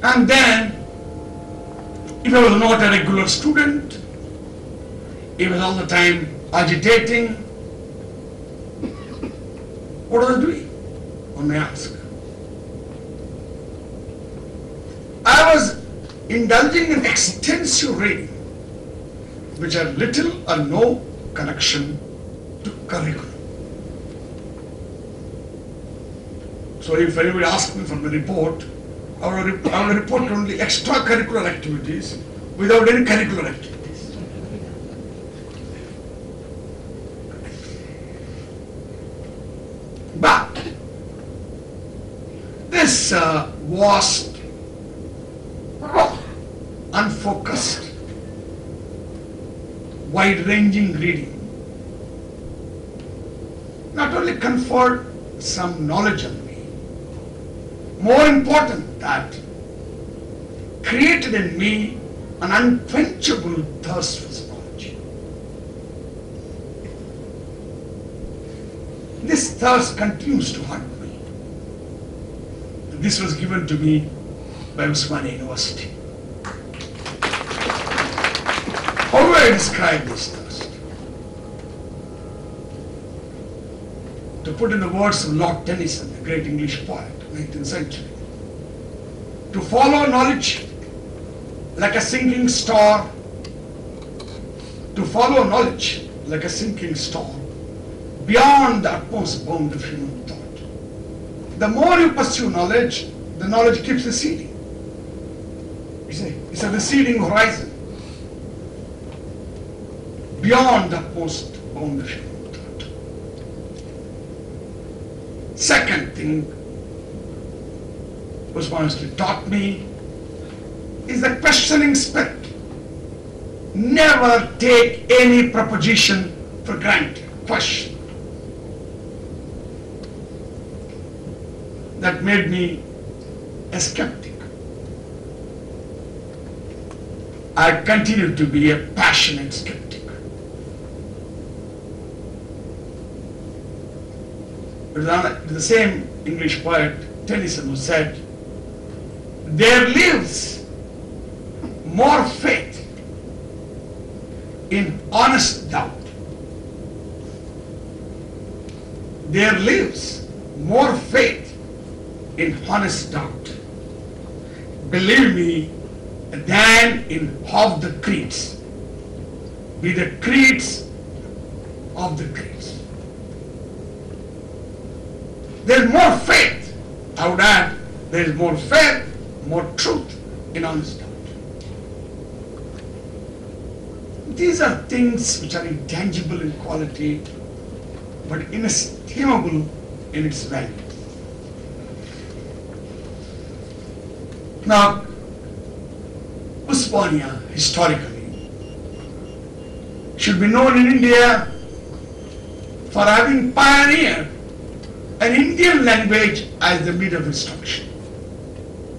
And then, if I was not a regular student, he was all the time agitating. What was I doing? One may ask. I was indulging in extensive reading, which had little or no connection to curriculum. So if anybody asks me for the report, I will report only extracurricular activities without any curricular activities. But this vast, unfocused, wide-ranging reading not only conferred some knowledge on me, more important that created in me an unquenchable thirst for knowledge. This thirst continues to haunt me. This was given to me by Osmania University. How do I describe this thirst? To put in the words of Lord Tennyson, the great English poet of the 19th century, to follow knowledge like a sinking star, to follow knowledge like a sinking star, beyond the utmost bound of human thought. The more you pursue knowledge, the knowledge keeps receding. You see, it's a receding horizon, beyond the utmost bound of human thought. Second thing Osmania taught me is the questioning spirit. Never take any proposition for granted. Question. That made me a skeptic. I continue to be a passionate skeptic. The same English poet Tennyson who said, "There lives more faith in honest doubt. There lives more faith in honest doubt, believe me, than in half the creeds, be the creeds of the creeds." There is more faith, I would add, there is more faith, more truth in honest doubt. These are things which are intangible in quality, but inestimable in its value. Now, Osmania, historically, should be known in India for having pioneered an Indian language as the medium of instruction,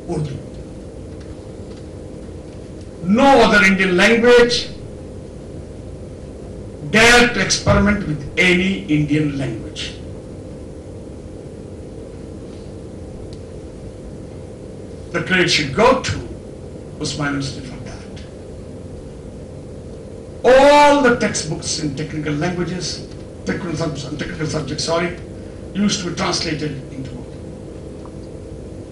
Urdu. No other Indian language dared to experiment with any Indian language. The credit should go to Osmania University for that. All the textbooks in technical languages, technical subjects, used to be translated into Urdu.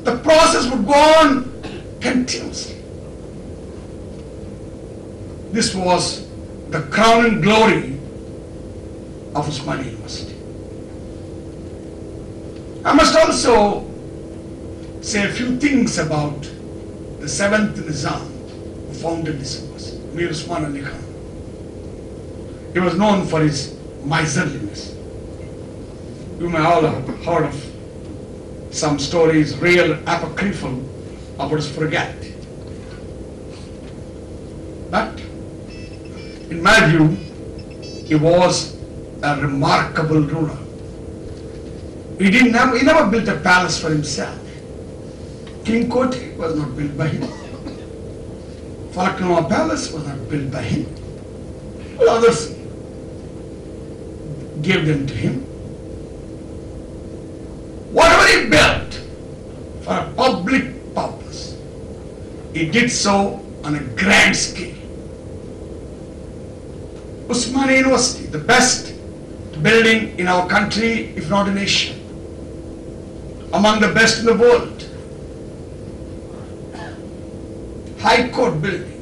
The process would go on continuously. This was the crowning glory of Osmania University. I must also say a few things about the 7th Nizam who founded this university, Mir Usman Ali Khan. He was known for his miserliness. You may all have heard of some stories, real apocryphal, about his frugality. But in my view, he was a remarkable ruler. He never built a palace for himself. King Koti was not built by him. Falaknuma Palace was not built by him. But others gave them to him. Whatever he built for a public purpose, he did so on a grand scale. Usmania University, the best building in our country, if not in Asia, among the best in the world. High Court building,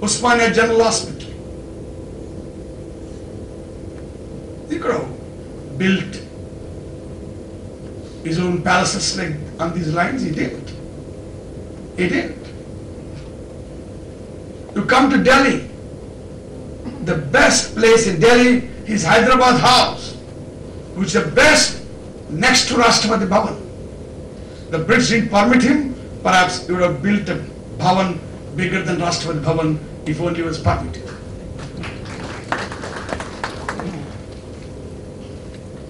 Usmania General Hospital. He could have built his own palaces like on these lines. He didn't. He didn't. You come to Delhi, the best place in Delhi is Hyderabad House, which is the best next to Rashtrapati Bhavan. The British didn't permit him. Perhaps he would have built a Bhavan bigger than Rashtrapati Bhavan if only it was permitted.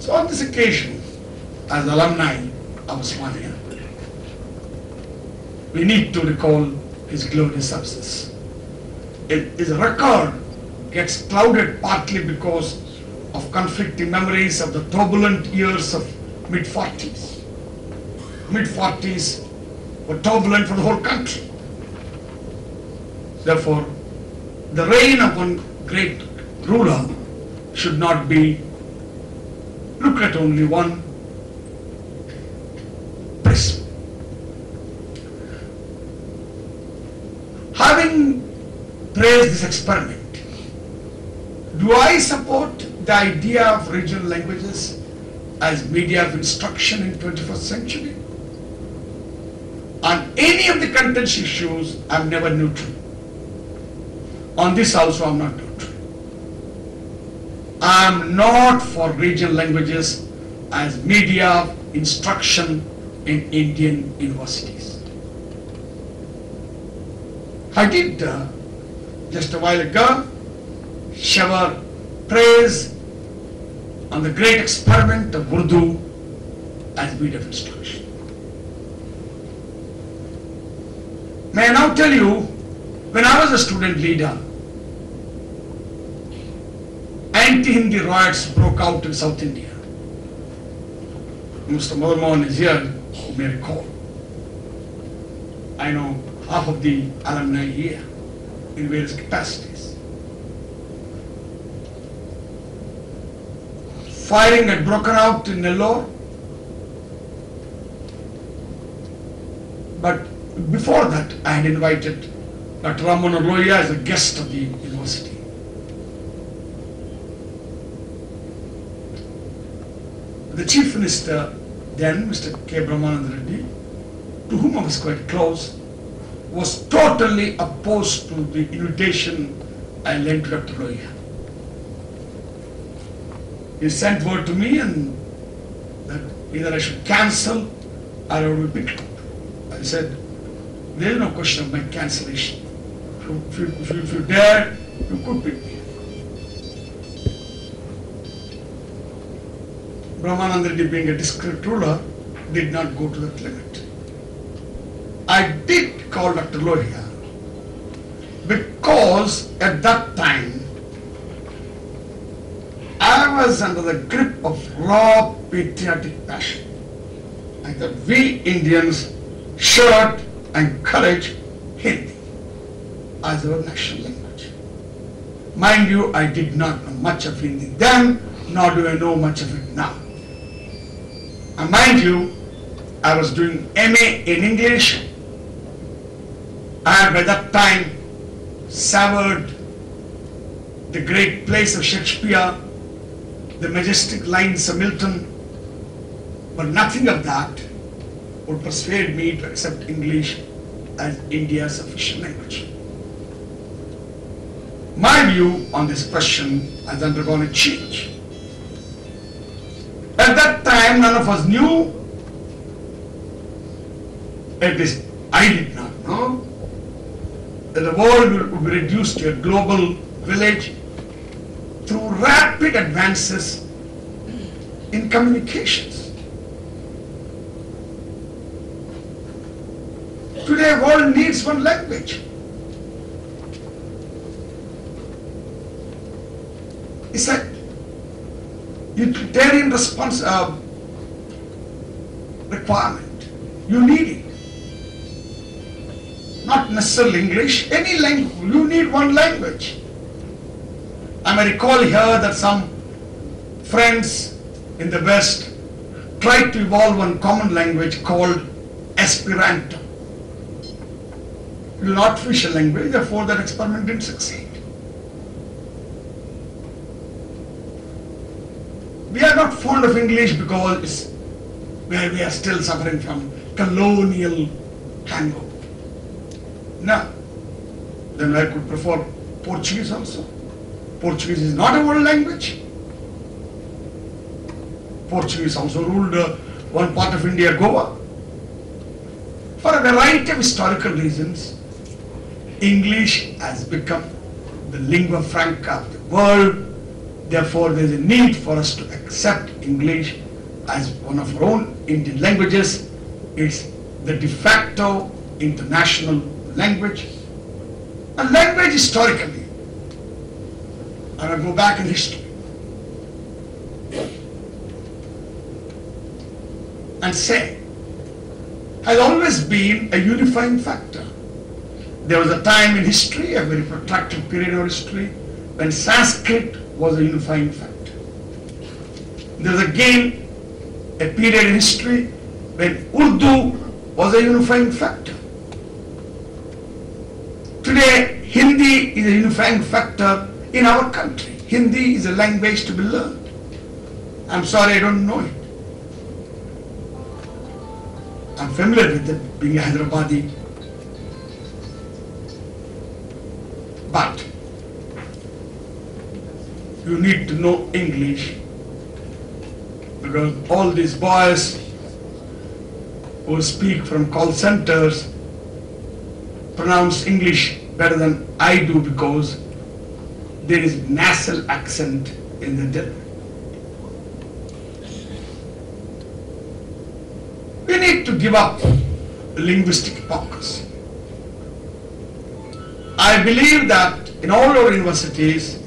So on this occasion, as alumni of Usmania, we need to recall his glorious success. His record gets clouded partly because of conflicting memories of the turbulent years of mid-40s. Mid-40s were turbulent for the whole country. Therefore, the reign of one great ruler should not be looked at only one prism. Having praised this experiment, do I support the idea of regional languages as media of instruction in 21st century? On any of the contentious issues, I am never neutral. On this also, I am not neutral. I am not for regional languages as media of instruction in Indian universities. I did just a while ago shower praise on the great experiment of Urdu as media of instruction. May I now tell you, when I was a student leader, anti-Hindi riots broke out in South India. Mr. Madan Mohan is here, who may recall. I know half of the alumni here in various capacities. Firing had broken out in Nellore, but before that I had invited Dr. Ram Manohar Lohia as a guest of the university. The Chief Minister then, Mr. K. Brahmananda Reddy, to whom I was quite close, was totally opposed to the invitation I lent to Dr. Lohia. He sent word to me and that either I should cancel or I would be picked up. I said, there is no question of my cancellation. If you dare, you could pick me. Brahmananda Reddy, being a discreet ruler, did not go to that limit. I did call Dr. Lohia because at that time I was under the grip of raw patriotic passion. I thought we Indians should encourage Hindi as our national language. Mind you, I did not know much of Hindi then, nor do I know much of it now. And mind you, I was doing MA in English. I had by that time savored the great plays of Shakespeare, the majestic lines of Milton, but nothing of that would persuade me to accept English as India's official language. My view on this question has undergone a change. At that time, none of us knew, at least I did not know, that the world would be reduced to a global village through rapid advances in communications. Today, the world needs one language. It's a utilitarian requirement. You need it. Not necessarily English, any language. You need one language. I may recall here that some friends in the West tried to evolve one common language called Esperanto. It is an artificial language, therefore that experiment didn't succeed. We are not fond of English because we are still suffering from colonial hangover. No. Then I could prefer Portuguese also. Portuguese is not a world language. Portuguese also ruled one part of India, Goa. For a variety of historical reasons, English has become the lingua franca of the world. Therefore, there is a need for us to accept English as one of our own Indian languages. It's the de facto international language. And language historically, I will go back in history and say, has always been a unifying factor. There was a time in history, a very protracted period of history, when Sanskrit was a unifying factor. There was again a period in history when Urdu was a unifying factor. Today, Hindi is a unifying factor in our country. Hindi is a language to be learned. I'm sorry I don't know it. I'm familiar with it, being a Hyderabadi. But you need to know English, because all these boys who speak from call centers pronounce English better than I do, because there is nasal accent in the delivery. We need to give up linguistic hypocrisy. I believe that in all our universities,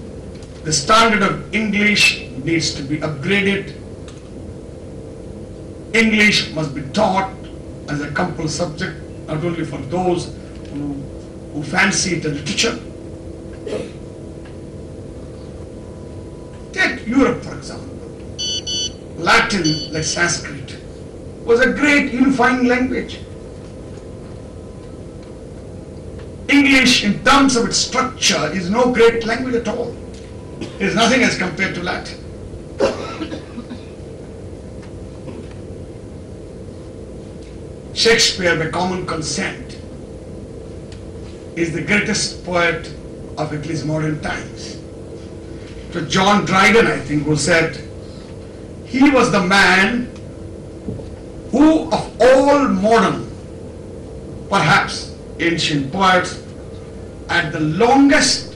the standard of English needs to be upgraded. English must be taught as a compulsory subject, not only for those who fancy it as literature. Take Europe, for example. Latin, like Sanskrit, was a great unifying language. English, in terms of its structure, is no great language at all. It is nothing as compared to Latin. Shakespeare, by common consent, is the greatest poet of at least modern times. So John Dryden, I think, who said, he was the man who of all modern, perhaps ancient poets, had the longest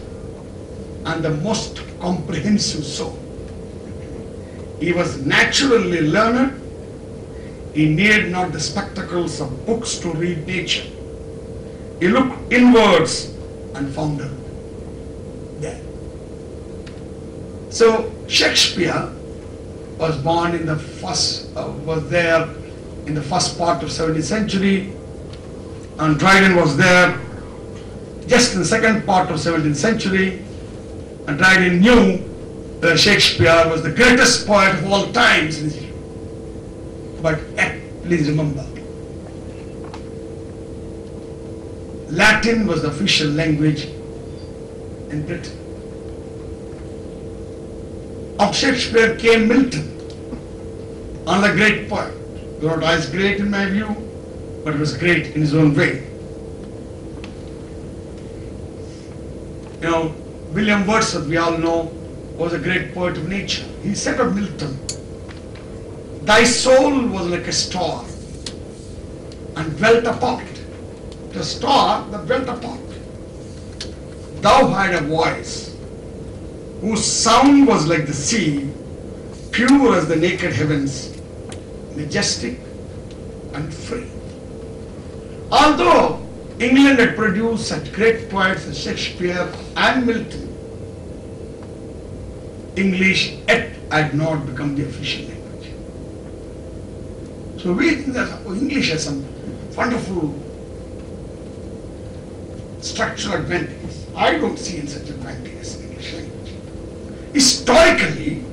and the most comprehensive soul. He was naturally learned. He needed not the spectacles of books to read nature. He looked inwards and found her there. So Shakespeare was born in the was there in the first part of 17th century, and Dryden was there just in the second part of 17th century, and Dryden knew that Shakespeare was the greatest poet of all times in history. But please remember, Latin was the official language in Britain. Of Shakespeare came Milton, another great poet. Not as great in my view, but was great in his own way. You know, William Wordsworth, we all know, was a great poet of nature. He said of Milton, "Thy soul was like a star and dwelt apart." The star that dwelt apart. "Thou had a voice whose sound was like the sea, pure as the naked heavens, majestic and free." Although England had produced such great poets as Shakespeare and Milton, English yet had not become the official language. So we think that English has some wonderful structural advantages. I don't see in such advantages in English language. Historically,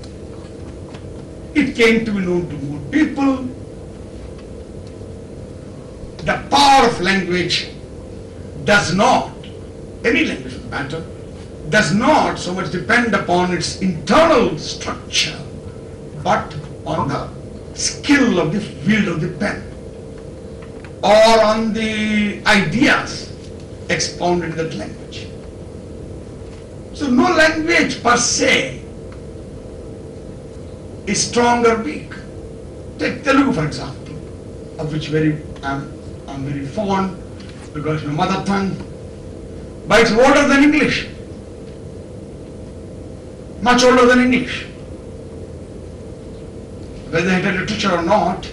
it came to be known to more people. The power of language does not, any language for the matter, does not so much depend upon its internal structure, but on the skill of the wield of the pen, or on the ideas expounded in that language. So no language per se is strong or weak. Take Telugu for example, of which I'm very fond because my mother tongue, but it's older than English, much older than English. Whether it is literature or not,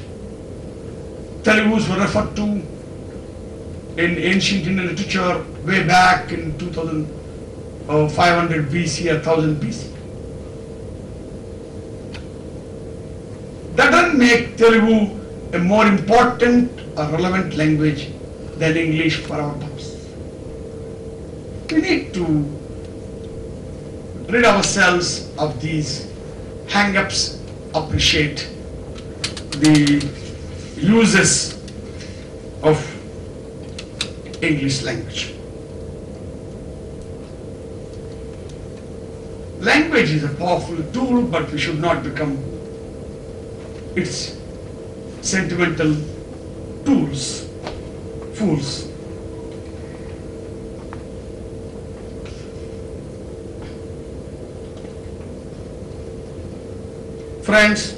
Telugus were referred to in ancient Indian literature way back in 2500 BC or 1000 BC. That doesn't make Telugu a more important or relevant language than English for our purposes. We need to rid ourselves of these hang-ups, appreciate the uses of English language. Language is a powerful tool, but we should not become its sentimental fools. Friends,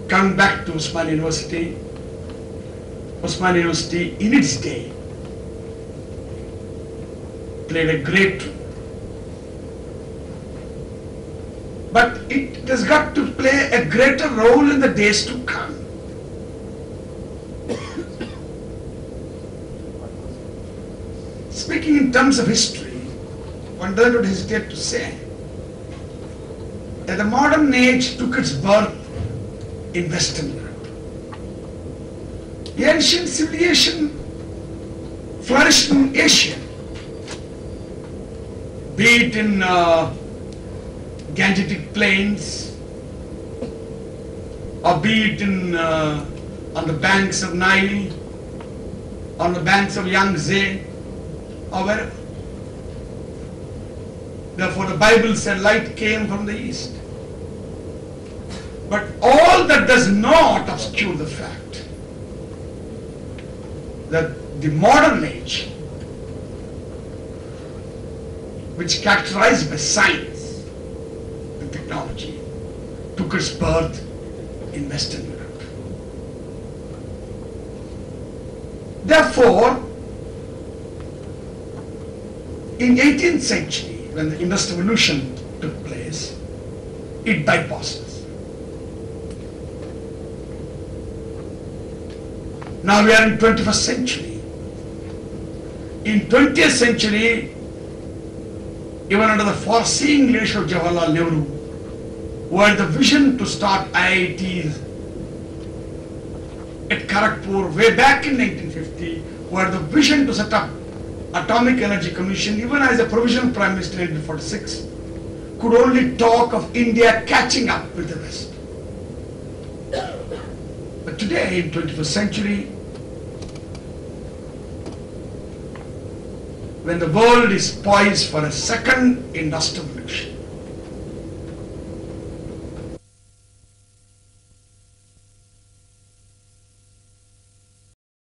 coming back to Osmania University, Osmania University in its day played a great role. But it has got to play a greater role in the days to come. Speaking in terms of history, one does not hesitate to say that the modern age took its birth in Western Europe. The ancient civilization flourished in Asia, be it in Gangetic plains, or be it in on the banks of Nile, on the banks of Yangtze, or wherever. Therefore the Bible said light came from the east. But all that does not obscure the fact that the modern age, which characterized by science and technology, took its birth in Western Europe. Therefore, in 18th century, when the Industrial Revolution took place, it bypassed us. Now we are in 21st century. In 20th century, even under the foreseeing leadership of Jawaharlal Nehru, who had the vision to start IITs at Kharagpur way back in 1950, who had the vision to set up Atomic Energy Commission, even as a provisional Prime Minister in 1946, could only talk of India catching up with the West. But today, in 21st century, when the world is poised for a second industrial revolution,